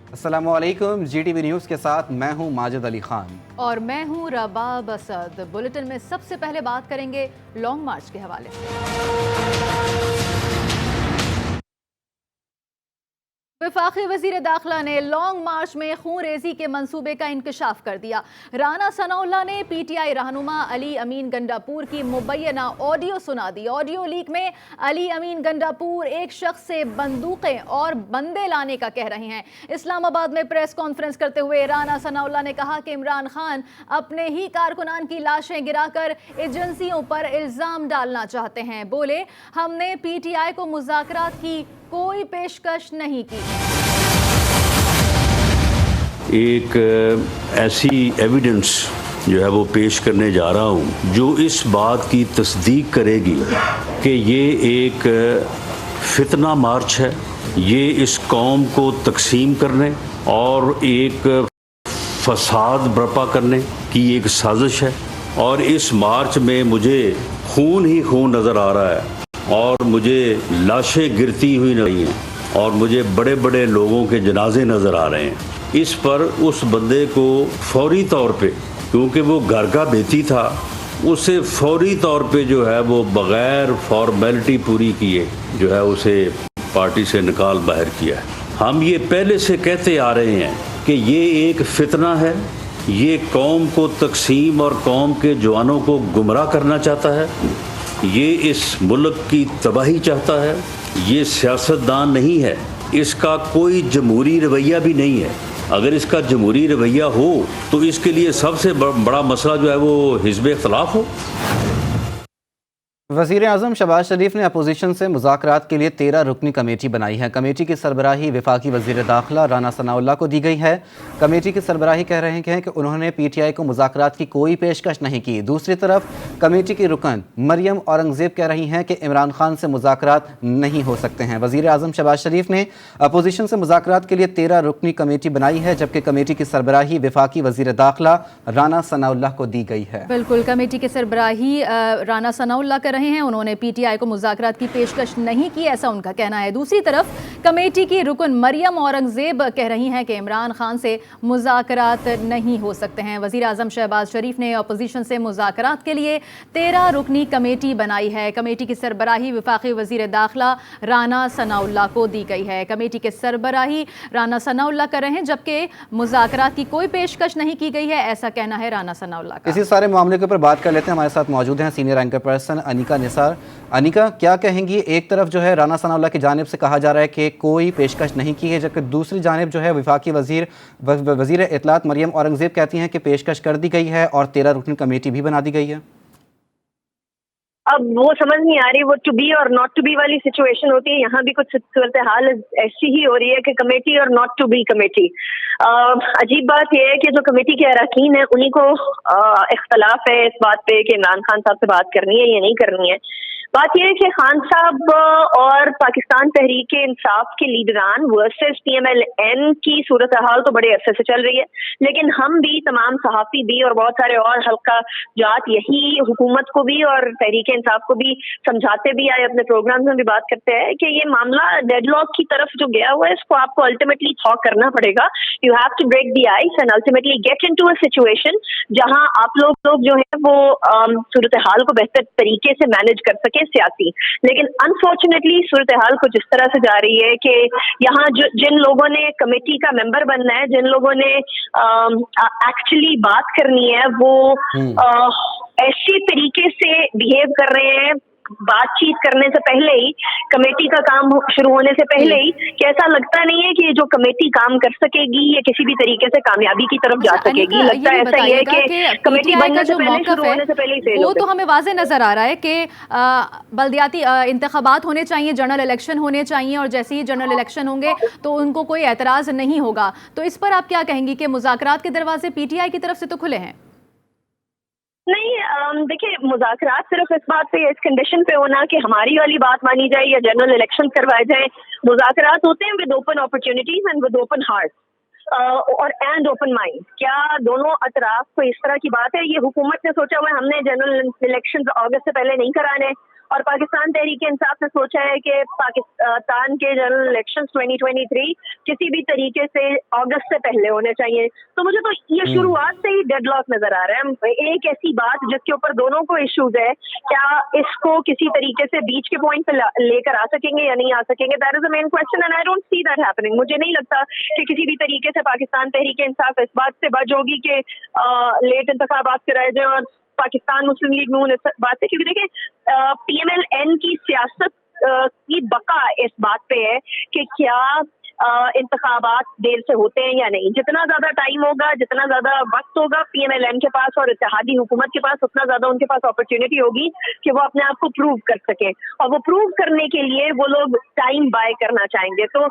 अस्सलामुअलैकुम। GTV news के साथ मैं हूं माजिद अली खान और मैं हूं रबाब असद। बुलेटिन में सबसे पहले बात करेंगे लॉन्ग मार्च के हवाले से। वफाकी वजीर दाखिला ने लॉन्ग मार्च में खून रेजी के मंसूबे का इंकशाफ कर दिया। राना सनाउल्लाह ने PTI रहनुमा अली अमीन गंडापुर की मुबैना ऑडियो सुना दी। ऑडियो लीक में अली अमीन गंडापुर एक शख्स से बंदूकें और बंदे लाने का कह रहे हैं। इस्लामाबाद में प्रेस कॉन्फ्रेंस करते हुए राना सनाउल्लाह ने कहा कि इमरान खान अपने ही कारकुनान की लाशें गिराकर एजेंसियों पर इल्जाम डालना चाहते हैं। बोले, हमने PTI को मुज़ाकरात की कोई पेशकश नहीं की। एक ऐसी एविडेंस जो है वो पेश करने जा रहा हूँ जो इस बात की तस्दीक करेगी कि ये एक फितना मार्च है, ये इस कौम को तकसीम करने और एक फसाद बर्पा करने की एक साजिश है। और इस मार्च में मुझे खून ही खून नज़र आ रहा है और मुझे लाशें गिरती हुई नहीं हैं और मुझे बड़े बड़े लोगों के जनाजे नज़र आ रहे हैं। इस पर उस बंदे को फौरी तौर पे, क्योंकि वो घर का बेटी था, उसे फौरी तौर पे जो है वो बग़ैर फॉर्मेलिटी पूरी किए जो है उसे पार्टी से निकाल बाहर किया है। हम ये पहले से कहते आ रहे हैं कि ये एक फितना है, ये कौम को तकसीम और कौम के जवानों को गुमराह करना चाहता है, ये इस मुल्क की तबाही चाहता है, ये सियासतदान नहीं है, इसका कोई जमहूरी रवैया भी नहीं है। अगर इसका जमहूरी रवैया हो तो इसके लिए सबसे बड़ा मसला जो है वो हिज़्ब इख्तिलाफ हो। वज़ीर आज़म शहबाज शरीफ ने अपोजिशन से मुज़ाकरात के लिए 13 रुकनी कमेटी बनाई है। कमेटी की सरबराही वफाकी वज़ीर दाखिला राना सनाउल्लाह को दी गई है। कमेटी की सरबराही कह रहे हैं कि उन्होंने PTI को मुज़ाकरात की कोई पेशकश नहीं की। दूसरी तरफ कमेटी की रुकन मरियम औरंगज़ेब कह रही हैं कि इमरान खान से मुज़ाकरात नहीं हो सकते हैं। वज़ीर आज़म शहबाज शरीफ ने अपोजिशन से मुज़ाकरात के लिए 13 रुकनी कमेटी बनाई है, जबकि कमेटी की सरबराही वफाकी वज़ीर दाखिला राना सनाउल्लाह को दी गई है। बिल्कुल, कमेटी के सरबराही राना सनाउल्लाह रहे हैं, उन्होंने PTI को मुज़ाकरात की पेशकश नहीं की, ऐसा उनका कहना है। दूसरी तरफ कमेटी की रुकन मरियम औरंगज़ेब कह रही हैं कि इमरान खान से मुज़ाकरात नहीं हो सकते हैं। वज़ीर आज़म शहबाज शरीफ ने अपोजिशन से मुज़ाकरात के लिए 13 रुकनी कमेटी बनाई है। कमेटी की सरबराही वफाकी वज़ीर दाखिला राना सनाउल्लाह को दी गई है। कमेटी के सरबराही राना सनाउल्लाह कर रहे हैं, जबकि मुज़ाकरात की कोई पेशकश नहीं की गई है, ऐसा कहना है राना सनाउल्लाह का। इसी सारे मामले के ऊपर बात कर लेते हैं। हमारे साथ मौजूद हैं senior anchor person Anika Nisar. Anika, क्या कहेंगी? एक तरफ जो है राना सनाउल्लाह की जानिब से कहा जा रहा है कि कोई पेशकश नहीं की है, जबकि दूसरी जानिब जो है वफाकी वज़ीर इत्तलात मरियम औरंगज़ेब कहती हैं कि पेशकश कर दी गई है और 13 रुकनी कमेटी भी बना दी गई है। अब वो समझ नहीं आ रही, वो टू बी और नॉट टू बी वाली सिचुएशन होती है। यहाँ भी कुछ सूरत हाल ऐसी ही हो रही है कि कमेटी और नॉट टू बी कमेटी। अजीब बात यह है कि जो कमेटी के अरकान है उन्हीं को इख्तलाफ है इस बात पे कि इमरान खान साहब से बात करनी है या नहीं करनी है। बात यह है कि खान साहब और पाकिस्तान तहरीक इंसाफ के लीडरान वर्सेस PMLN की सूरत हाल तो बड़े अरसे से चल रही है, लेकिन हम भी, तमाम सहाफ़ी भी और बहुत सारे और हल्का जात यही हुकूमत को भी और तहरीक इंसाफ को भी समझाते भी आए, अपने प्रोग्राम में भी बात करते हैं कि ये मामला डेडलॉक की तरफ जो गया हुआ है इसको आपको अल्टीमेटली थॉक करना पड़ेगा। You have to break the ice and ultimately get into a situation जहां आप लोग जो है वो सूरत हाल को बेहतर तरीके से मैनेज कर सके सियासी। लेकिन अनफॉर्चुनेटली सूरत हाल कुछ इस तरह से जा रही है कि यहाँ जिन लोगों ने कमेटी का मेंबर बनना है, जिन लोगों ने एक्चुअली बात करनी है, वो ऐसे तरीके से बिहेव कर रहे हैं बातचीत करने से पहले ही, कमेटी का काम शुरू होने से पहले ही, कि ऐसा लगता नहीं है कि जो कमेटी काम कर सकेगी या किसी भी तरीके से कामयाबी की तरफ जा सकेगी। लगता है ऐसा ही है कि कमेटी बनने से पहले, शुरू होने से पहले ही फेल हो गई। वो तो हमें वाज़े नजर आ रहा है कि बल्दियाती इंतखाबात होने चाहिए, जनरल इलेक्शन होने चाहिए, और जैसे ही जनरल इलेक्शन होंगे तो उनको कोई एतराज़ नहीं होगा। तो इस पर आप क्या कहेंगी कि मुज़ाकरात के दरवाजे PTI की तरफ से तो खुले हैं? नहीं, देखिए, मुज़ाकरात सिर्फ इस बात पे, इस कंडीशन पे होना कि हमारी वाली बात मानी जाए या जनरल इलेक्शन करवाए जाए। मुज़ाकरात होते हैं with open opportunities and with open heart और एंड ओपन माइंड। क्या दोनों अतराफ को इस तरह की बात है? ये हुकूमत ने सोचा हुआ है हमने जनरल इलेक्शन अगस्त से पहले नहीं कराने, और पाकिस्तान तहरीक इंसाफ ने सोचा है कि पाकिस्तान के जनरल इलेक्शंस 2023 किसी भी तरीके से अगस्त से पहले होने चाहिए। तो मुझे तो ये शुरुआत से ही डेडलॉक नजर आ रहा है। एक ऐसी बात जिसके ऊपर दोनों को इश्यूज है, क्या इसको किसी तरीके से बीच के पॉइंट पे लेकर आ सकेंगे या नहीं आ सकेंगे, that is the main question and I don't see that happening. मुझे नहीं लगता कि किसी भी तरीके से पाकिस्तान तहरीक इंसाफ इस बात से बच होगी कि लेट इंतखाबात कराए जाए और पाकिस्तान मुस्लिम लीग नून इस बात से, क्योंकि देखिए PMLN की सियासत की बका इस बात पे है कि क्या इंतखाबात देर से होते हैं या नहीं। जितना ज्यादा टाइम होगा, जितना ज्यादा वक्त होगा PMLN के पास और इत्तेहादी हुकूमत के पास, उतना ज्यादा उनके पास अपॉर्चुनिटी होगी कि वो अपने आप को प्रूव कर सके, और वो प्रूव करने के लिए वो लोग टाइम बाय करना चाहेंगे। तो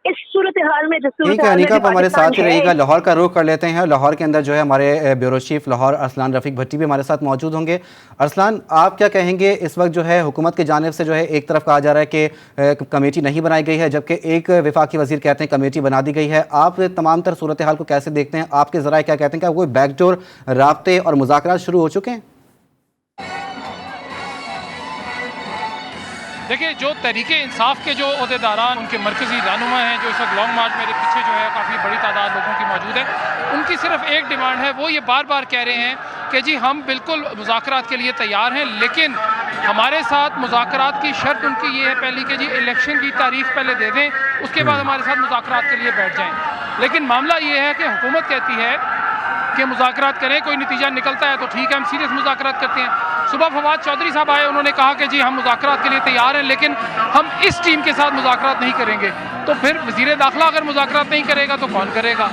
इस सूरत हाल में, जिस सूरत हाल में अनिका, आप हमारे साथ ही रहिएगा। लाहौर का रुख कर लेते हैं। लाहौर के अंदर जो है हमारे ब्यूरो चीफ लाहौर अरसलान रफीक भट्टी भी हमारे साथ मौजूद होंगे। अरसलान, आप क्या कहेंगे? इस वक्त जो है हुकूमत की जानिब से जो है एक तरफ कहा जा रहा है कि कमेटी नहीं बनाई गई है, जबकि एक वफाकी वजीर कहते हैं कमेटी बना दी गई है। आप तमाम तर सूरत हाल को कैसे देखते हैं? आपके ज़राए क्या कहते हैं? क्या कोई बैकडोर राब्ते और मुज़ाकरात शुरू हो चुके हैं? देखिए, जो तहरीके इंसाफ के जो अहदेदारान, उनके मरकज़ी रहनुमा हैं, जो इस वक्त लॉन्ग मार्च मेरे पीछे जो है काफ़ी बड़ी तादाद लोगों की मौजूद है, उनकी सिर्फ एक डिमांड है। वो ये बार बार कह रहे हैं कि जी हम बिल्कुल मुज़ाकरात के लिए तैयार हैं, लेकिन हमारे साथ मुज़ाकरात की शर्त उनकी ये है पहली कि जी इलेक्शन की तारीख पहले दे दें, उसके बाद हमारे साथ मुज़ाकरात के लिए बैठ जाएँ। लेकिन मामला ये है कि हुकूमत कहती है कि मुज़ाकरात करें, कोई नतीजा निकलता है तो ठीक है, हम सीरियस मुज़ाकरात करते हैं। सुबह फवाद चौधरी साहब आए, उन्होंने कहा कि जी हम मुज़ाकरात के लिए तैयार हैं, लेकिन हम इस टीम के साथ मुज़ाकरात नहीं करेंगे। तो फिर वज़ीर दाखिला अगर मुज़ाकरात नहीं करेगा तो कौन करेगा?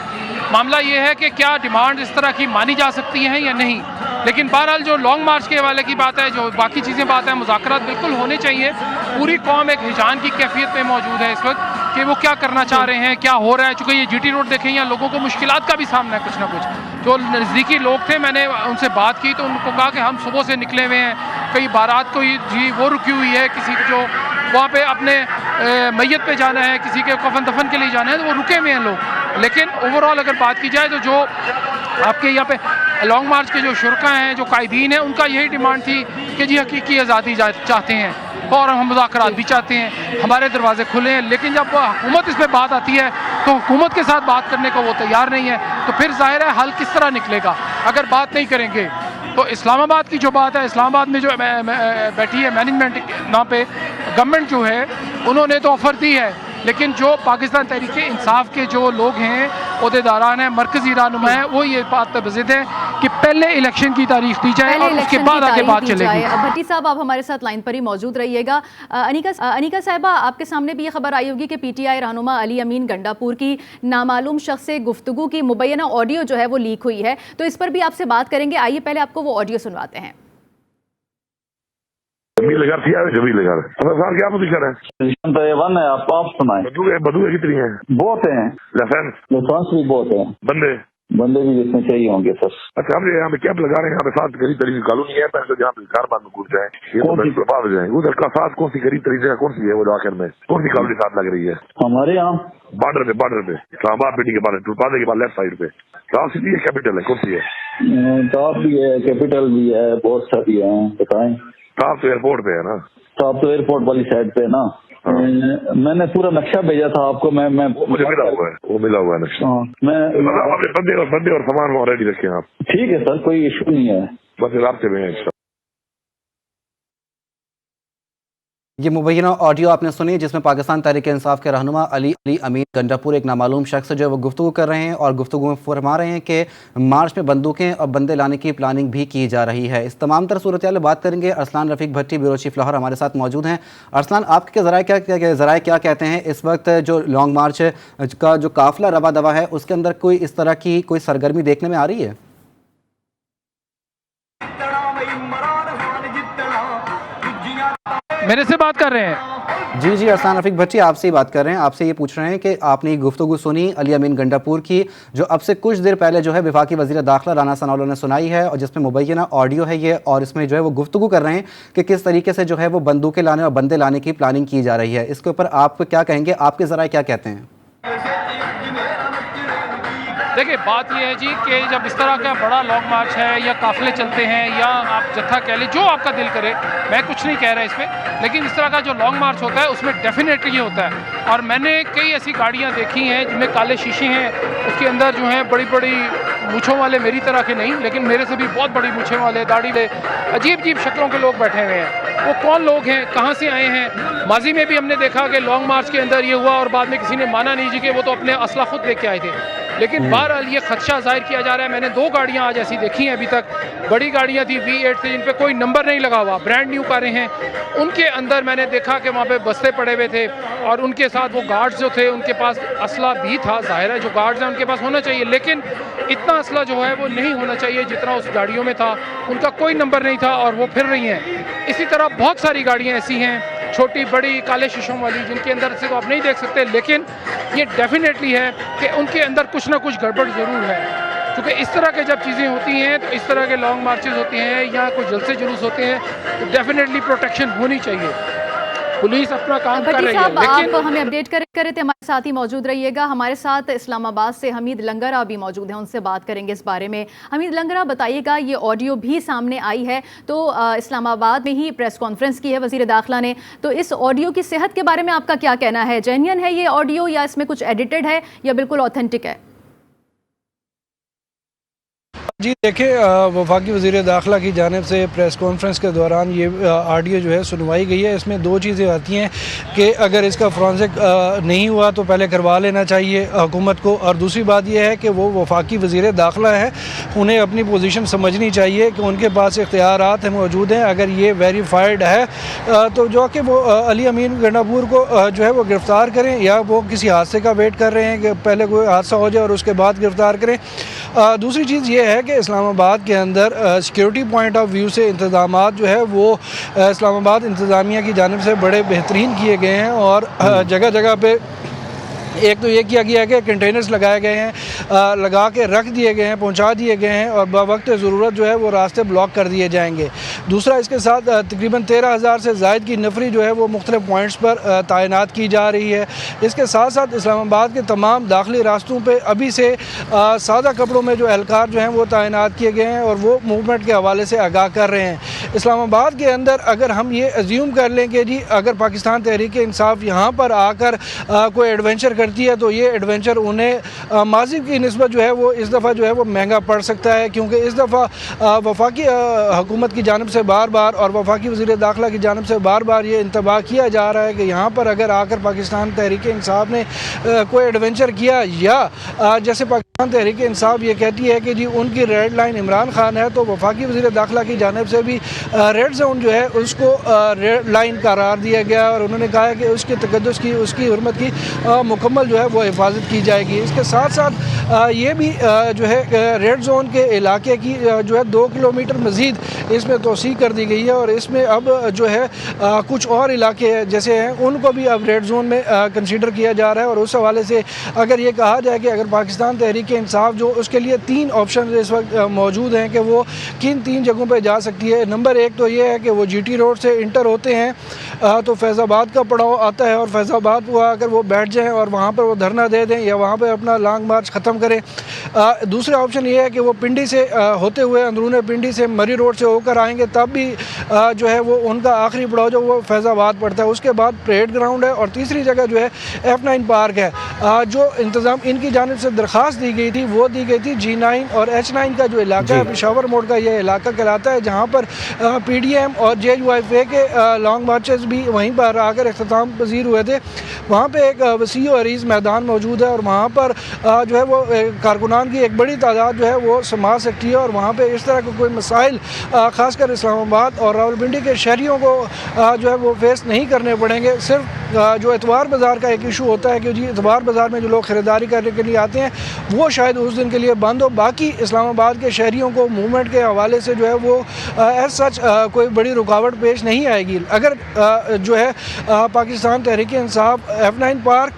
मामला ये है कि क्या डिमांड इस तरह की मानी जा सकती हैं या नहीं। लेकिन बहरहाल जो लॉन्ग मार्च के हवाले की बात है, जो बाकी चीज़ें बात है, मुज़ाकरात बिल्कुल होने चाहिए। पूरी कौम एक हिजान की कैफियत में मौजूद है इस वक्त कि वो क्या करना चाह रहे हैं, क्या हो रहा है। चूँकि ये GT रोड देखें, यहाँ लोगों को मुश्किलात का भी सामना है कुछ ना कुछ। जो नज़दीकी लोग थे, मैंने उनसे बात की तो उनको कहा कि हम सुबह से निकले हुए हैं, कई बारात कोई जी वो रुकी हुई है, किसी जो वहाँ पे अपने मैयत पे जाना है, किसी के कफन दफन के लिए जाना है, तो वो रुके हुए हैं लोग। लेकिन ओवरऑल अगर बात की जाए तो जो आपके यहाँ पे लॉन्ग मार्च के जो शुरका हैं, जो कायदीन हैं, उनका यही डिमांड थी कि जी हकीकी आज़ादी चाहते हैं और हम मुज़ाकरात भी चाहते हैं, हमारे दरवाजे खुले हैं। लेकिन जब हुकूमत इस पर बात आती है तो हुकूमत के साथ बात करने को वो तैयार नहीं है, तो फिर जाहिर है हल किस तरह निकलेगा अगर बात नहीं करेंगे। तो इस्लामाबाद की जो बात है, इस्लामाबाद में जो बैठी है मैनेजमेंट यहाँ पे, गवर्नमेंट जो है उन्होंने तो ऑफ़र दी है, लेकिन जो पाकिस्तान तहरीक इंसाफ के जो लोग हैं, अहदेदारान हैं, मरकज़ी रहनुमा हैं, वो ये बात पर ज़िद है कि पहले इलेक्शन की तारीख दी जाए और उसके बाद आगे बात चलेगी। भट्टी साहब, आप हमारे साथ लाइन पर ही मौजूद रहिएगा। अनिका साहिबा, आपके सामने भी ये खबर आई होगी कि PTI रहनुमा अली अमीन गंडापुर की नामालूम शख्स से गुफ्तगू की मुबैना ऑडियो जो है वो लीक हुई है, तो इस पर भी आपसे बात करेंगे। आइए पहले आपको वो ऑडियो सुनवाते हैं। क्या पोजीशन है? पोजीशन तो A1 है, आप सुनाएं। बंदूक कितनी है? बहुत हैं, लाइसेंस भी बहुत है, बंदे भी जितने चाहिए होंगे सर। अच्छा, हम यहाँ पे कैंप लगा रहे हैं, यहाँ पे साथ करीब तरीके कॉलोनी है, तो जहाँ पे कार बांध में घुस जाए, ये तो बात हो जाए। उधर का साथ कौन सी करीब तरीके का कौन सी है वो आखिर में कौन सी कॉलोनी साथ लग रही है? हमारे यहाँ बॉर्डर पे इस्लामाबाद बिल्डिंग के बाद टुलपादे के बाद लेफ्ट साइड पे टॉप सिटी है, कैपिटल है, कौन सी है? टॉप भी है, कैपिटल भी है, बहुत सारी है, बताएं। टॉप तो एयरपोर्ट पे है ना? टॉप तो एयरपोर्ट वाली साइड पे है ना। मैंने पूरा नक्शा भेजा था आपको, मैं मुझे मिला हुआ है नक्शा। मैं बंदे और सामान वहाँ रेडी रखे हैं आप। ठीक है सर, कोई इशू नहीं है, बस रास्ते में है। ये मुबैना ऑडियो आपने सुनी जिसमें पाकिस्तान तहरीक इंसाफ के रहनुमा अली अमीन गंडापुर एक नामालूम शख्स जो है वो गुफ्तगू कर रहे हैं और गुफ्तगू में फरमा रहे हैं कि मार्च में बंदूकें और बंदे लाने की प्लानिंग भी की जा रही है। इस तमाम तर सूरत हाल बात करेंगे। अरसलान रफीक भट्टी ब्यूरो चीफ लाहौर हमारे साथ मौजूद हैं। अरसलान, आपके ज़राए क्या कहते हैं इस वक्त जो लॉन्ग मार्च का जो काफिला रवा दवा है उसके अंदर कोई इस तरह की कोई सरगर्मी देखने में आ रही है? मेरे से बात कर रहे हैं? जी, अरसलान रफीक भट्टी आपसे ही बात कर रहे हैं। आपसे ये पूछ रहे हैं कि आपने गुफ्तगू सुनी अली अमीन गंडापुर की, जो अब से कुछ देर पहले जो है वफाकी वज़ीर दाखिला राना सनाउल्लाह ने सुनाई है और जिसमें मुबैना ऑडियो है ये, और इसमें जो है वो गुफ्तगू कर रहे हैं कि किस तरीके से जो है वो बंदूकें लाने और बंदे लाने की प्लानिंग की जा रही है। इसके ऊपर आप क्या कहेंगे? आपके ज़राए क्या कहते हैं? देखिए बात यह है जी कि जब इस तरह का बड़ा लॉन्ग मार्च है या काफिले चलते हैं या आप जत्था कह लें, जो आपका दिल करे, मैं कुछ नहीं कह रहा इसमें, लेकिन इस तरह का जो लॉन्ग मार्च होता है उसमें डेफिनेटली ये होता है। और मैंने कई ऐसी गाड़ियाँ देखी हैं जिनमें काले शीशे हैं, उसके अंदर जो हैं बड़ी बड़ी मूँछों वाले, मेरी तरह के नहीं लेकिन मेरे से भी बहुत बड़ी मूँछें वाले, दाढ़ी ले, अजीब अजीब शक्लों के लोग बैठे हुए हैं। वो कौन लोग हैं, कहाँ से आए हैं? माजी में भी हमने देखा कि लॉन्ग मार्च के अंदर ये हुआ और बाद में किसी ने माना नहीं जी कि वो तो अपने असला खुद लेके आए थे। लेकिन बहरहाल ये खदशा जाहिर किया जा रहा है। मैंने 2 गाड़ियाँ आज ऐसी देखी हैं अभी तक, बड़ी गाड़ियाँ थी V8 थी, जिन पे कोई नंबर नहीं लगा हुआ, ब्रांड न्यू कारें हैं। उनके अंदर मैंने देखा कि वहाँ पे बस्ते पड़े हुए थे और उनके साथ वो गार्ड्स जो थे उनके पास असला भी था। जाहिर है जो गार्ड्स हैं उनके पास होना चाहिए, लेकिन इतना असला जो है वो नहीं होना चाहिए जितना उस गाड़ियों में था। उनका कोई नंबर नहीं था और वो फिर रही हैं। इसी तरह बहुत सारी गाड़ियाँ ऐसी हैं, छोटी बड़ी काले शीशों वाली, जिनके अंदर से तो आप नहीं देख सकते, लेकिन ये डेफिनेटली है कि उनके अंदर कुछ ना कुछ गड़बड़ ज़रूर है। क्योंकि इस तरह के जब चीज़ें होती हैं तो इस तरह के लॉन्ग मार्चेस होते हैं या कुछ जलसे जुलूस होते हैं तो डेफिनेटली प्रोटेक्शन होनी चाहिए। पुलिस अपना काम कर रही है, लेकिन आप हमें अपडेट कर रहे थे, हमारे साथ ही मौजूद रहिएगा। हमारे साथ इस्लामाबाद से हमीद लंगरा भी मौजूद हैं, उनसे बात करेंगे इस बारे में। हमीद लंगरा, बताइएगा, ये ऑडियो भी सामने आई है तो इस्लामाबाद में ही प्रेस कॉन्फ्रेंस की है वज़ीर दाखिला ने, तो इस ऑडियो की सेहत के बारे में आपका क्या कहना है? जेन्युइन है ये ऑडियो या इसमें कुछ एडिटेड है या बिल्कुल ऑथेंटिक है? जी देखिए, वफाकी वज़ीर दाखिला की जानिब से प्रेस कॉन्फ्रेंस के दौरान ये ऑडियो जो है सुनवाई गई है। इसमें 2 चीज़ें आती हैं कि अगर इसका फोरेंसिक नहीं हुआ तो पहले करवा लेना चाहिए हुकूमत को, और दूसरी बात यह है कि वो वफाकी वज़ीर दाखिला है, उन्हें अपनी पोजीशन समझनी चाहिए कि उनके पास इख्तियारात मौजूद हैं। अगर ये वेरीफाइड है तो जो कि वो अली अमीन गंडापुर को जो है वो गिरफ़्तार करें, या वो किसी हादसे का वेट कर रहे हैं कि पहले कोई हादसा हो जाए और उसके बाद गिरफ़्तार करें। दूसरी चीज़ ये है कि इस्लामाबाद के अंदर सिक्योरिटी पॉइंट ऑफ व्यू से इंतज़ामात जो है वो इस्लामाबाद इंतज़ामिया की जानिब से बड़े बेहतरीन किए गए हैं, और जगह जगह पे एक तो ये किया गया है कि कंटेनर्स लगाए गए हैं, लगा के रख दिए गए हैं, पहुंचा दिए गए हैं, और बवक्त ज़रूरत जो है वो रास्ते ब्लॉक कर दिए जाएंगे। दूसरा, इसके साथ तकरीबन 13,000 से ज़ायद की नफरी जो है वो मुख्तलिफ पॉइंट्स पर तैनात की जा रही है। इसके साथ साथ इस्लामाबाद के तमाम दाखिली रास्तों पर अभी से सादा कपड़ों में जो एहलकार जो हैं वो तैनात किए गए हैं और वो मूवमेंट के हवाले से आगाह कर रहे हैं। इस्लामाबाद के अंदर अगर हम ये अज्यूम कर लें कि जी अगर पाकिस्तान तहरीक इंसाफ यहाँ पर आकर कोई एडवेंचर करती है तो ये एडवेंचर उन्हें माजी की निस्बत जो है वो इस दफ़ा जो है वो महंगा पड़ सकता है, क्योंकि इस दफ़ा वफाकी हुकूमत की जानिब से बार बार और वफाकी वज़ीर दाखिला की जानिब से बार बार ये इंतबाह किया जा रहा है कि यहाँ पर अगर आकर पाकिस्तान तहरीक इंसाफ ने कोई एडवेंचर किया, या जैसे पाकिस्तान तहरीक इंसाफ ये कहती है कि जी उनकी रेड लाइन इमरान खान है, तो वफाकी वज़ीर दाखिला की जानिब से भी रेड जोन जो है उसको रेड लाइन करार दिया गया, और उन्होंने कहा है कि उसकी तकद्दुस की, उसकी हुर्मत की मुकम्मल जो है वो हिफाजत की जाएगी। इसके साथ साथ ये भी जो है रेड जोन के इलाके की जो है 2 किलोमीटर मज़ीद इसमें तोसी कर दी गई है, और इसमें अब जो है कुछ और इलाके जैसे हैं उनको भी अब रेड जोन में कंसीडर किया जा रहा है। और उस हवाले से अगर ये कहा जाए कि अगर पाकिस्तान तहरीक इंसाफ जो उसके लिए 3 ऑप्शन इस वक्त मौजूद हैं कि वो किन 3 जगहों पर जा सकती है। नंबर 1 तो ये है कि वो GT रोड से इंटर होते हैं तो फैज़ाबाद का पड़ाव आता है, और फैज़ाबाद वो आकर वो बैठ जाएँ और वहाँ पर वो धरना दे दें या वहाँ पर अपना लॉन्ग मार्च ख़त्म करें। दूसरा ऑप्शन ये है कि वो पिंडी से होते हुए अंदरूनी पिंडी से मरी रोड से होकर आएंगे, तब भी जो है वो उनका आखिरी पड़ाव जो वो फैज़ाबाद पड़ता है। उसके बाद परेड ग्राउंड है, और तीसरी जगह जो है F9 पार्क है। जो इंतज़ाम इनकी जानिब से दरख्वास्त दी गई थी वो दी गई थी G9 और H9 का जो इलाका है, पेशावर मोड़ का ये इलाका कहलाता है, जहाँ पर PDM और JUIFA के लॉन्ग मार्चेस भी वहीं पर आकर इख्तिताम पजीर हुए थे। वहाँ पे एक वसी और अरीज़ मैदान मौजूद है, और वहाँ पर जो है वो कारकुनान की एक बड़ी तादाद जो है वो समा सकती है, और वहाँ पे इस तरह के कोई मसाइल ख़ासकर इस्लामाबाद और रावलपिंडी के शहरियों को जो है वो फेस नहीं करने पड़ेंगे। सिर्फ जो एतवार बाज़ार का एक इशू होता है कि जी एतवार बाज़ार में जो लोग ख़रीदारी करने के लिए आते हैं वो शायद उस दिन के लिए बंद हो, बाकी इस्लामाबाद के शहरियों को मूवमेंट के हवाले से जो है वो एज सच कोई बड़ी रुकावट पेश नहीं आएगी। अगर जो है पाकिस्तान तहरीक इंसाफ F9 पार्क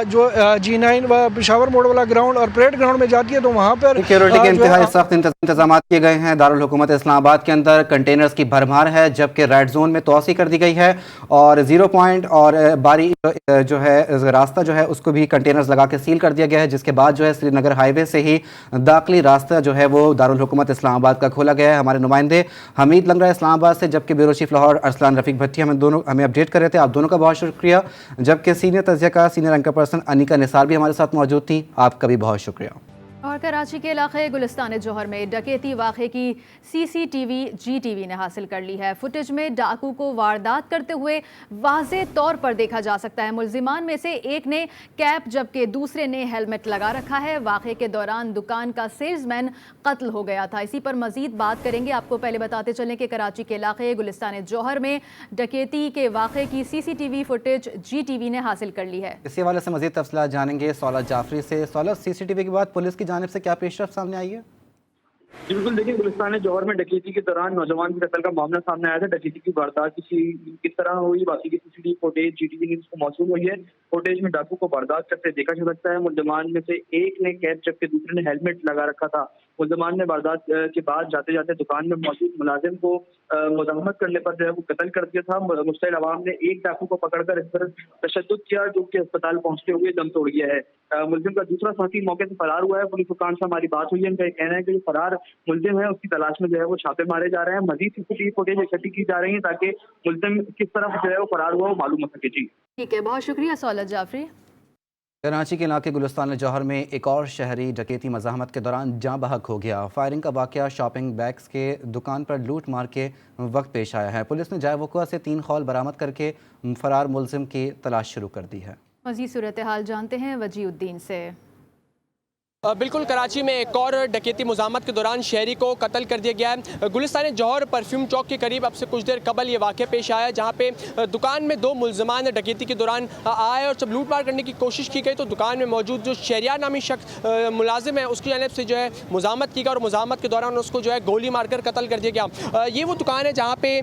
जो G9 व पेशावर मोड़ वाला ग्राउंड और परेड ग्राउंड में जाती है तो वहाँ पर सिक्योरिटी के इंतहाई सख्त इंतजाम किए गए हैं। दारुल हुकूमत इस्लामाबाद के अंदर कंटेनर्स की भरमार है, जबकि रेड जोन में तोसी कर दी गई है और 0 पॉइंट और बारी जो है रास्ता जो है उसको भी कंटेनर्स लगा के सील कर दिया गया है, जिसके बाद जो है श्रीनगर हाईवे से ही दाखिली रास्ता जो है वो दारुल हुकूमत इस्लामाबाद का खोला गया है। हमारे नुमाइंदे हमीद लंगरा इस्लामाबाद से, जबकि ब्यूरो चीफ लाहौर अरसलान रफीक भट्टी हमें अपडेट कर रहे थे। आप दोनों का बहुत शुक्रिया। जबकि सीनियर तज्ज़िया senior anchor person Anika Nisar भी हमारे साथ मौजूद थी, आपका भी बहुत शुक्रिया। और कराची के इलाके गुलिस्तान जौहर में डकैती वाक़े की CCTV GTV ने हासिल कर ली है। फुटेज में डाकू को वारदात करते हुए वाज़े तौर पर देखा जा सकता है। मुल्जिमान में से एक ने कैप जबकि दूसरे ने हेलमेट लगा रखा है। वाक़े के दौरान दुकान का सेल्समैन कत्ल हो गया था। इसी पर मज़ीद बात करेंगे। आपको पहले बताते चलें कि कराची के इलाके गुलिस्तान जौहर में डकैती के वाक़े की CCTV फुटेज GTV ने हासिल कर ली है। इसी हवाले से मज़ीद तफसीलात जानेंगे सौलत जाफरी से। सौलत, CCTV के बाद पुलिस की जानिब से क्या पेशरफ्त सामने आई है? जी बिल्कुल, देखिए गुलिस्तान जौहर में डकैती के दौरान नौजवान के कत्ल का मामला सामने आया था। डकैती की वारदात किस तरह हुई, बाकी की CCTV फुटेज GTV न्यूज़ को मौसूल हुई है। फुटेज में डाकू को वारदात करते देखा जा सकता है। मुल्जिमान में से एक ने कैप जबकि दूसरे ने हेलमेट लगा रखा था। मुल्जिमान ने वारदात के बाद जाते जाते दुकान में मौजूद मुलाजिम को मुज़ाहमत करने पर जो है वो कत्ल कर दिया था। मुस्तैल अवाम ने एक डाकू को पकड़कर इस पर तशद्दुद किया, जो कि अस्पताल पहुंचते हुए दम तोड़ गया है। मुल्जिम का दूसरा साथी मौके से फरार हुआ है। पुलिस हुकाम से हमारी बात हुई है, उनका कहना है कि जो फरार मुल्जिम है उसकी तलाश में जो है वो छापे मारे जा रहे हैं। मजीद CCTV फुटेज इकट्ठी की जा रही है ताकि मुल्जिम किस तरह जो है वो फरार हुआ वो मालूम हो सके। जी ठीक है, बहुत शुक्रिया सौलत जाफरी। कराची के इलाके गुलिस्तान जौहर में एक और शहरी डकैती मज़ाहमत के दौरान जाँ बहक हो गया। फायरिंग का वाक़या शॉपिंग बैग्स के दुकान पर लूट मार के वक्त पेश आया है। पुलिस ने जाए वक़ुआ से 3 खौल बरामद करके फरार मुलजिम की तलाश शुरू कर दी है। मज़ीद सूरत हाल जानते हैं वजीउद्दीन से। बिल्कुल, कराची में एक और डकैती मुज़ाहमत के दौरान शहरी को कत्ल कर दिया गया है। गुलिस्तान जौहर परफ्यूम चौक के करीब अब से कुछ देर कबल ये वाक़या पेश आया, जहाँ पे दुकान में 2 मुल्ज़िमान डकैती के दौरान आए और जब लूटमार करने की कोशिश की गई तो दुकान में मौजूद जो शहरियार नामी शख्स मुलाजिम है उसकी जानिब से जो है मुज़ाहमत की गई और मुज़ाहमत के दौरान उसको जो है गोली मारकर कत्ल कर दिया गया। ये वो दुकान है जहाँ पे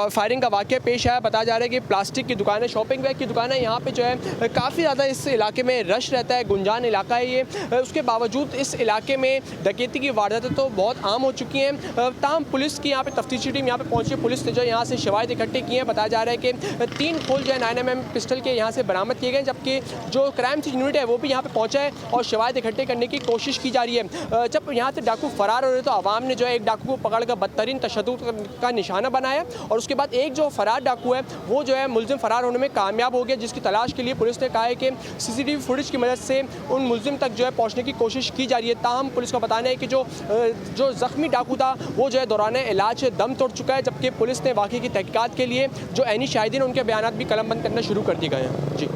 फायरिंग का वाक़या पेश आया। बताया जा रहा है कि प्लास्टिक की दुकान है, शॉपिंग बैग की दुकान है। यहाँ पर जो है काफ़ी ज़्यादा इस इलाके में रश रहता है, गुंजान इलाका है ये। उसके बावजूद इस इलाके में डकैती की वारदातें तो बहुत आम हो चुकी हैं। ताहम पुलिस की यहाँ पे तफ्तीशी टीम यहाँ पे पहुंची। पुलिस ने जो यहाँ से शवाहिद इकट्ठे किए हैं। बताया जा रहा है कि 3 खोल जो है 9mm पिस्टल के यहाँ से बरामद किए गए, जबकि जो क्राइम सीन यूनिट है वो भी यहाँ पे पहुँचा है और शवाहिद इकट्ठे करने की कोशिश की जा रही है। जब यहाँ से डाकू फरार हो रहे तो आवाम ने जो है एक डाकू को पकड़कर बदतरीन तशद्दुद का निशाना बनाया और उसके बाद एक जो फरार डाकू है वो जो है मुलजिम फरार होने में कामयाब हो गया, जिसकी तलाश के लिए पुलिस ने कहा है कि CCTV फुटेज की मदद से उन मुलजिम तक जो है पहुँचने की कोशिश की जा रही है। ताहम पुलिस का बताना है कि जो जख्मी डाकू था वो जो है दौरान इलाज दम तोड़ चुका है, जबकि पुलिस ने वाक़े की तहकीकात के लिए जो ऐनी शाहिदीन उनके बयान भी कलमबंद करना शुरू कर दिए गए हैं। जी।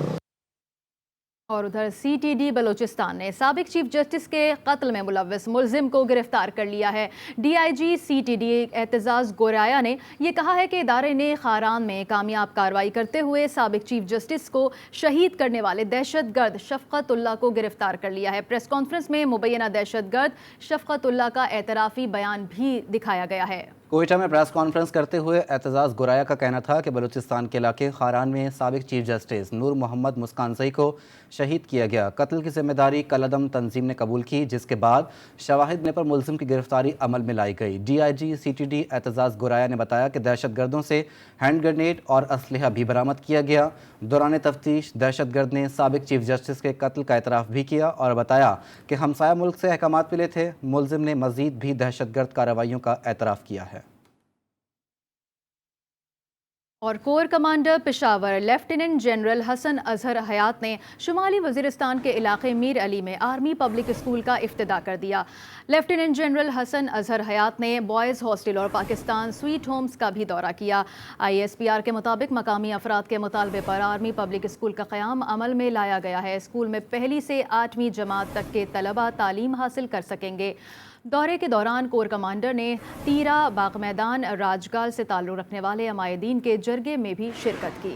और उधर CTD बलोचिस्तान ने साबिक चीफ जस्टिस के कत्ल में मुलव्वस मुलजिम को गिरफ्तार कर लिया है। DIG CTD एतजाज़ गोराया ने यह कहा है कि इदारे ने खारान में कामयाब कार्रवाई करते हुए साबिक चीफ जस्टिस को शहीद करने वाले दहशतगर्द शफ़क़तुल्लाह को गिरफ्तार कर लिया है। प्रेस कॉन्फ्रेंस में मुबैना दहशतगर्द शफ़क़तुल्लाह का एतराफ़ी बयान भी दिखाया गया है। कोयटा में प्रेस कॉन्फ्रेंस करते हुए एतजाज़ गोराया का कहना था कि बलूचिस्तान के इलाके खारान में साबिक चीफ जस्टिस नूर मोहम्मद मुस्कानज़ई को शहीद किया गया। कत्ल की जिम्मेदारी कलअदम तंजीम ने कबूल की, जिसके बाद शवाहिद ने पर मुलजिम की गिरफ्तारी अमल में लाई गई। DIG CTD एतजाज़ गोराया ने बताया कि दहशतगर्दों से हैंड ग्रेनेड और असलहा भी बरामद किया गया। दौरान तफ्तीश दहशतगर्द ने साबिक चीफ जस्टिस के कत्ल का एतराफ़ भी किया और बताया कि हमसाया मुल्क से अहकामात मिले थे। मुलजिम ने मज़ीद भी दहशतगर्द कार्रवाइयों का एतराफ़ किया है। और core commander Peshawar lieutenant general Hasan Azhar Hayat ने शुमाली वज़ीरिस्तान के इलाके मीर अली में आर्मी पब्लिक स्कूल का इफ्तिदा कर दिया। लेफ्टिनेंट जनरल हसन अजहर हयात ने बॉयज़ हॉस्टल और पाकिस्तान स्वीट होम्स का भी दौरा किया। ISPR के मुताबिक मकामी अफराद के मुतालबे पर आर्मी पब्लिक स्कूल का क़याम अमल में लाया गया है। स्कूल में 1ली से 8वीं जमात तक के तलबा तालीम हासिल कर सकेंगे। दौरे के दौरान कोर कमांडर ने तीरा, बाग मैदान, राजगाल से ताल्लुक़ रखने वाले अमायदीन के जरगे में भी शिरकत की।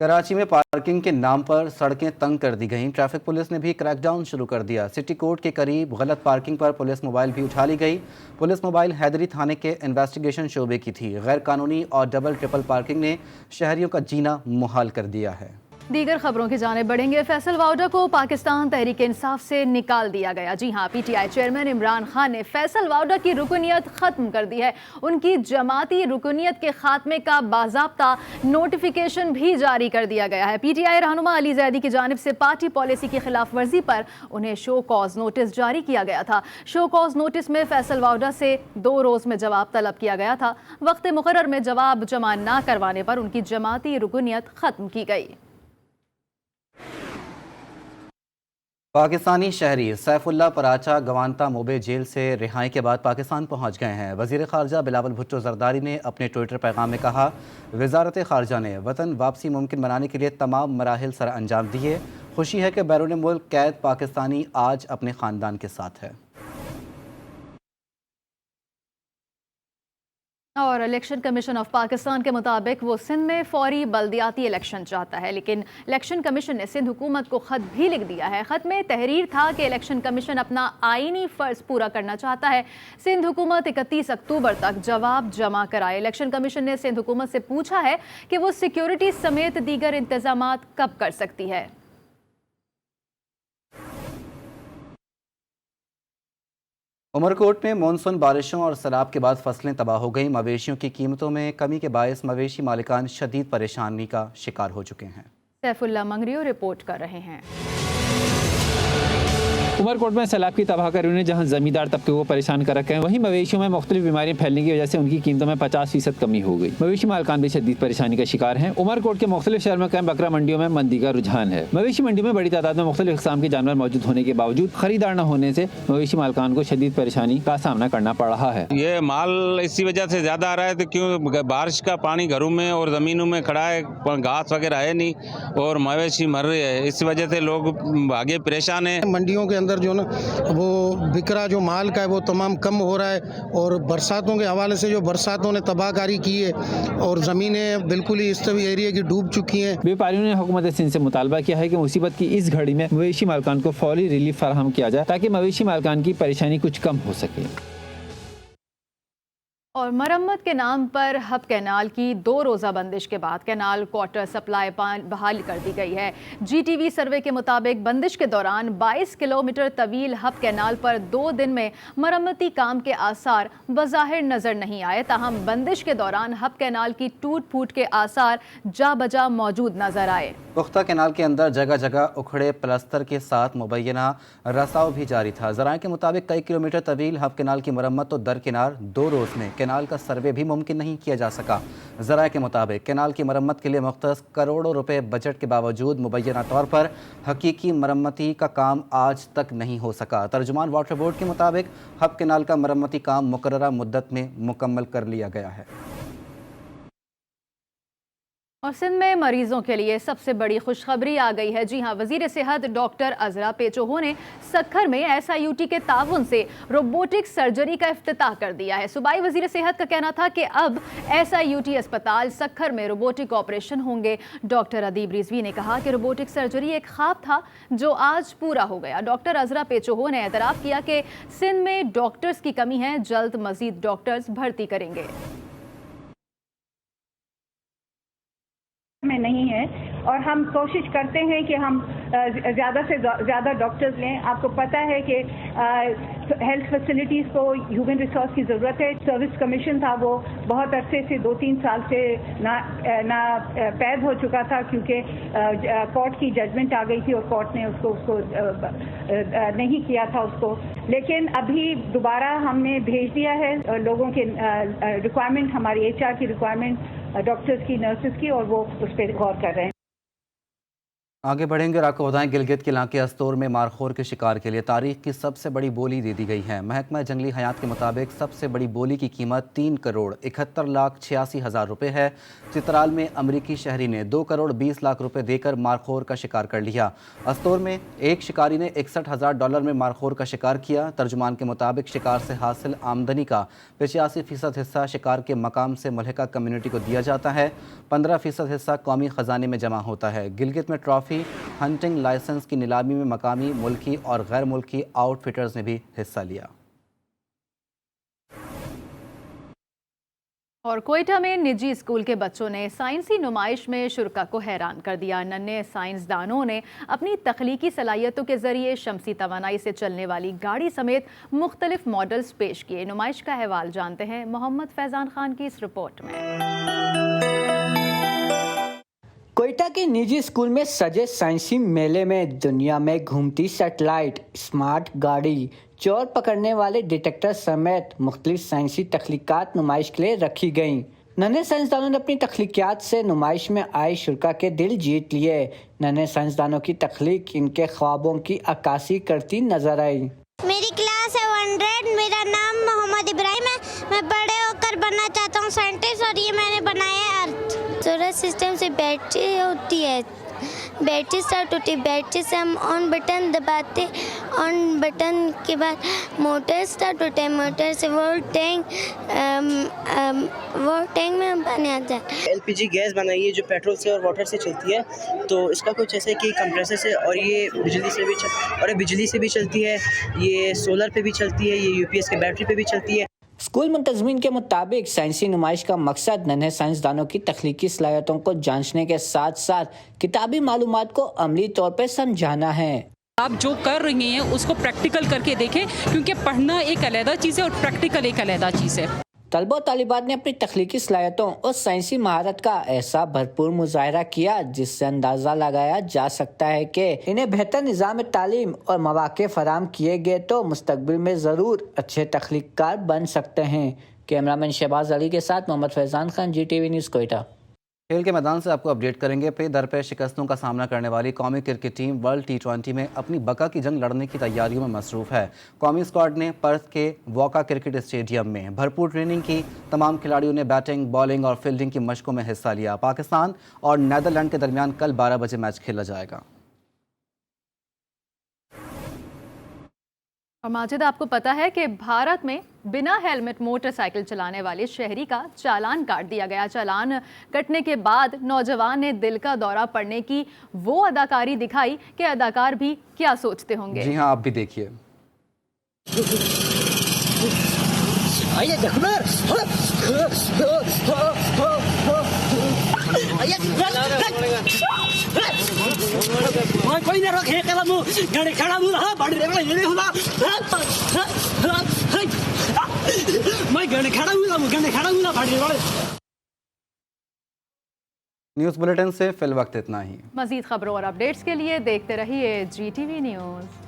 कराची में पार्किंग के नाम पर सड़कें तंग कर दी गईं। ट्रैफिक पुलिस ने भी क्रैकडाउन शुरू कर दिया। सिटी कोर्ट के करीब गलत पार्किंग पर पुलिस मोबाइल भी उठा ली गई। पुलिस मोबाइल हैदरी थाने के इन्वेस्टिगेशन शोबे की थी। गैर कानूनी और डबल ट्रिपल पार्किंग ने शहरियों का जीना मुहाल कर दिया है। दीगर खबरों की जाने बढ़ेंगे। फैसल वाउडा को पाकिस्तान तहरीक इंसाफ से निकाल दिया गया। जी हां, पीटीआई चेयरमैन इमरान खान ने फैसल वाउडा की रुकनियत खत्म कर दी है। उनकी जमाती रुकनियत के खात्मे का बाज़ाब्ता नोटिफिकेशन भी जारी कर दिया गया है। पीटीआई रहनुमा अली जैदी की जानिब से पार्टी पॉलिसी की खिलाफ वर्जी पर उन्हें शो कॉज नोटिस जारी किया गया था। शो कॉज नोटिस में फैसल वाउडा से 2 रोज़ में जवाब तलब किया गया था। वक्त मुकर्रर में जवाब जमा न करवाने पर उनकी जमाती रुकनियत खत्म की गई। पाकिस्तानी शहरी सैफुल्ला पराचा गवांता मोबे जेल से रिहाई के बाद पाकिस्तान पहुंच गए हैं। वज़ीर ख़ारजा बिलावल भुट्टो ज़रदारी ने अपने ट्विटर पैगाम में कहा, वज़ारत ख़ारजा ने वतन वापसी मुमकिन बनाने के लिए तमाम मराहिल सर अंजाम दिए। खुशी है कि बैरून मुल्क कैद पाकिस्तानी आज अपने ख़ानदान के साथ है। और इलेक्शन कमीशन ऑफ पाकिस्तान के मुताबिक वो सिंध में फौरी बल्दियाती इलेक्शन चाहता है, लेकिन इलेक्शन कमीशन ने सिंध हुकूमत को ख़त भी लिख दिया है। ख़त में तहरीर था कि इलेक्शन कमीशन अपना आईनी फ़र्ज पूरा करना चाहता है। सिंध हुकूमत 31 अक्टूबर तक जवाब जमा कराए। इलेक्शन कमीशन ने सिंध हुकूमत से पूछा है कि वो सिक्योरिटी समेत दीगर इंतजामात कब कर सकती है। उमरकोट में मानसून बारिशों और सैलाब के बाद फसलें तबाह हो गईं। मवेशियों की कीमतों में कमी के बायस मवेशी मालिकान शदीद परेशानी का शिकार हो चुके हैं। सैफुल्ला मंगरियो रिपोर्ट कर रहे हैं। उमरकोट में सैलाब की तबाहकारियों ने जहां जमींदार तबके को परेशान कर रखे हैं, वहीं मवेशियों में मुख्तलिफ बीमारियां फैलने की वजह से उनकी कीमतों में 50% कमी हो गई। मवेशी मालकान भी शदीद परेशानी का शिकार हैं। उमरकोट के मुख्तलिफ शहर में कायम बकरा मंडियों में मंदी का रुझान है। मवेशी मंडी में बड़ी तादाद में मुख्तलिफ किस्म के जानवर मौजूद होने के बावजूद खरीदार न होने से मवेशी मालकान को शदीद परेशानी का सामना करना पड़ रहा है। ये माल इसी वजह से ज्यादा आ रहा है, तो क्यों बारिश का पानी घरों में और जमीनों में खड़ा है, घास वगैरह है नहीं और मवेशी मर रही है। इस वजह से लोग आगे परेशान है। मंडियों के अंदर जो ना वो बिकरा जो माल का है वो तमाम कम हो रहा है और बरसातों के हवाले से जो बरसातों ने तबाहकारी की है और ज़मीनें बिल्कुल ही इस तरह एरिया की डूब चुकी हैं। व्यापारियों ने हुकूमत सिंध से मुतालबा किया है कि मुसीबत की इस घड़ी में मवेशी मालकान को फौरी रिलीफ फराहम किया जाए ताकि मवेशी मालकान की परेशानी कुछ कम हो सके। और मरम्मत के नाम पर हब कैनाल की 2 रोज़ा बंदिश के बाद कैनाल क्वार्टर सप्लाई बहाल कर दी गई है। GTV सर्वे के मुताबिक बंदिश के दौरान 22 किलोमीटर तवील हब कैनाल पर 2 दिन में मरम्मती काम के आसार बज़ाहिर नज़र नहीं आए। ताहम बंदिश के दौरान हब कैनाल की टूट फूट के आसार जा बजा मौजूद नजर आए। पुख्ता कैनाल के अंदर जगह जगह उखड़े प्लास्टर के साथ मुबैना रसाव भी जारी था। ज़राए के मुताबिक कई किलोमीटर तवील हब कैनाल की मरम्मत तो दरकिनार 2 रोज़ में कैनाल का सर्वे भी मुमकिन नहीं किया जा सका। ज़राए के मुताबिक कैनाल की मरम्मत के लिए मुख्तस करोड़ों रुपए बजट के बावजूद मुबैना तौर पर हकीकी मरम्मती का काम आज तक नहीं हो सका। तर्जुमान वाटर बोर्ड के मुताबिक हब कैनाल का मरम्मती काम मुकर्ररा मुद्दत में मुकम्मल कर लिया गया है। और सिंध में मरीजों के लिए सबसे बड़ी खुशखबरी आ गई है। जी हां, वजीर सेहत डॉक्टर अजरा पेचोहो ने सक्खर में SIUT के ताउन से रोबोटिक सर्जरी का इफ्तिताह कर दिया है। सूबाई वजीर सेहत का कहना था कि अब SIUT अस्पताल सक्खर में रोबोटिक ऑपरेशन होंगे। डॉक्टर अदीब रिजवी ने कहा कि रोबोटिक सर्जरी एक ख्वाब था जो आज पूरा हो गया। डॉक्टर अजरा पेचोहो ने एतराफ़ किया कि सिंध में डॉक्टर्स की कमी है, जल्द मजीद डॉक्टर्स भर्ती करेंगे। में नहीं है और हम कोशिश करते हैं कि हम ज़्यादा से ज़्यादा डॉक्टर्स लें। आपको पता है कि हेल्थ फैसिलिटीज़ को ह्यूमन रिसोर्स की ज़रूरत है। सर्विस कमीशन था वो बहुत अरसे से 2-3 साल से ना पैद हो चुका था क्योंकि कोर्ट की जजमेंट आ गई थी और कोर्ट ने उसको नहीं किया था उसको। लेकिन अभी दोबारा हमने भेज दिया है लोगों के रिक्वायरमेंट, हमारी HR की रिक्वायरमेंट डॉक्टर्स की, नर्सेज की, और वो उस पर गौर कर रहे हैं। आगे बढ़ेंगे और आपको बताएं, गिलगित के इलाके अस्तोर में मारखोर के शिकार के लिए तारीख की सबसे बड़ी बोली दे दी गई है। महकमा जंगली हयात के मुताबिक सबसे बड़ी बोली की कीमत 3,71,86,000 रुपये है। चित्राल में अमरीकी शहरी ने 2,20,00,000 रुपये देकर मारखोर का शिकार कर लिया। अस्तोर में एक शिकारी ने $61,000 में मारखोर का शिकार किया। तर्जुमान के मुताबिक शिकार से हासिल आमदनी का 85% हिस्सा शिकार के मकाम से मुल्हिका कम्युनिटी को दिया जाता है। 15% हिस्सा कौमी ख़जाने में जमा होता है। गिलगित में ट्रॉफी हंटिंग लाइसेंस की नीलामी में मकामी, मुल्की और गैर मुल्की आउटफिटर्स ने भी हिस्सा लिया। और कोयटा में निजी स्कूल के बच्चों ने साइंसी नुमाइश में शुरा को हैरान कर दिया। नन्हे साइंसदानों ने अपनी तख्लीकी सलाहियतों के जरिए शमसी तवानाई से चलने वाली गाड़ी समेत मुख्तलिफ मॉडल्स पेश किए। नुमाइश का अहवाल जानते हैं मोहम्मद फैजान खान की इस रिपोर्ट में। कोयटा के निजी स्कूल में सजे साइंसी मेले में दुनिया में घूमती सैटेलाइट, स्मार्ट गाड़ी, चोर पकड़ने वाले डिटेक्टर समेत मुख्तलिफ साइंसी तख्लीकात नुमाइश के लिए रखी गईं। नन्हे साइंसदानों ने अपनी तख्लीकियात से नुमाइश में आए शुरा के दिल जीत लिए। नन्हे साइंसदानों की तख्लीक इनके ख्वाबों की अक्कासी करती नजर आई। मेरी क्लास है 100। मेरा नाम मोहम्मद इब्राहिम है। मैं बड़े होकर बनना चाहता हूँ साइंटिस्ट, और ये मैंने बनाया है अर्थ। सोलर सिस्टम से बैटरी होती है, बैटरी स्टार्ट होती है, बैटरी से हम ऑन बटन दबाते, ऑन बटन के बाद मोटर स्टार्ट होता है, मोटर से वो टैंक में हम पानी आता है। एलपीजी गैस बनाई है जो पेट्रोल से और वाटर से चलती है, तो इसका कुछ ऐसे कि कंप्रेसर से, और ये बिजली से भी चलती है, ये सोलर पे भी चलती है, ये यूपीएस के बैटरी पे भी चलती है। स्कूल मुंतज़मीन के मुताबिक साइंसी नुमाइश का मकसद नन्हे साइंसदानों की तख्लीकी सलाहियतों को जांचने के साथ साथ किताबी मालूमात को अमली तौर पर समझाना है। आप जो कर रही हैं उसको प्रैक्टिकल करके देखें, क्योंकि पढ़ना एक अलग चीज़ है और प्रैक्टिकल एक अलग चीज़ है। तलबा तालिबात ने अपनी तख्लीकी सलाहियतों और साइंसी महारत का ऐसा भरपूर मुजाहरा किया जिससे अंदाज़ा लगाया जा सकता है कि इन्हें बेहतर निज़ाम तालीम और मौक़े फराम किए गए तो मुस्तक़बिल में ज़रूर अच्छे तख्लीक़कार बन सकते हैं। कैमरामैन शहबाज अली के साथ मोहम्मद फैजान खान, GTV न्यूज़ कोयटा। खेल के मैदान से आपको अपडेट करेंगे। पे दर पे शिकस्तों का सामना करने वाली कौमी क्रिकेट टीम वर्ल्ड T20 में अपनी बका की जंग लड़ने की तैयारियों में मसरूफ़ है। कौमी स्क्वाड ने पर्थ के वॉका क्रिकेट स्टेडियम में भरपूर ट्रेनिंग की। तमाम खिलाड़ियों ने बैटिंग, बॉलिंग और फील्डिंग की मशकों में हिस्सा लिया। पाकिस्तान और नीदरलैंड के दरमियान कल 12 बजे मैच खेला जाएगा। और माजिद, आपको पता है कि भारत में बिना हेलमेट मोटरसाइकिल चलाने वाले शहरी का चालान काट दिया गया। चालान कटने के बाद नौजवान ने दिल का दौरा पड़ने की वो अदाकारी दिखाई कि अदाकार भी क्या सोचते होंगे। जी हाँ, आप भी देखिए। कोई ना रखे कलम गाड़ी खड़ा मुला बड़ी रे ये होला मैं गाड़ी खड़ा मुला बड़ी रे। न्यूज़ बुलेटिन से फिल वक्त इतना ही। मज़ीद खबरों और अपडेट्स के लिए देखते रहिए GTV न्यूज़।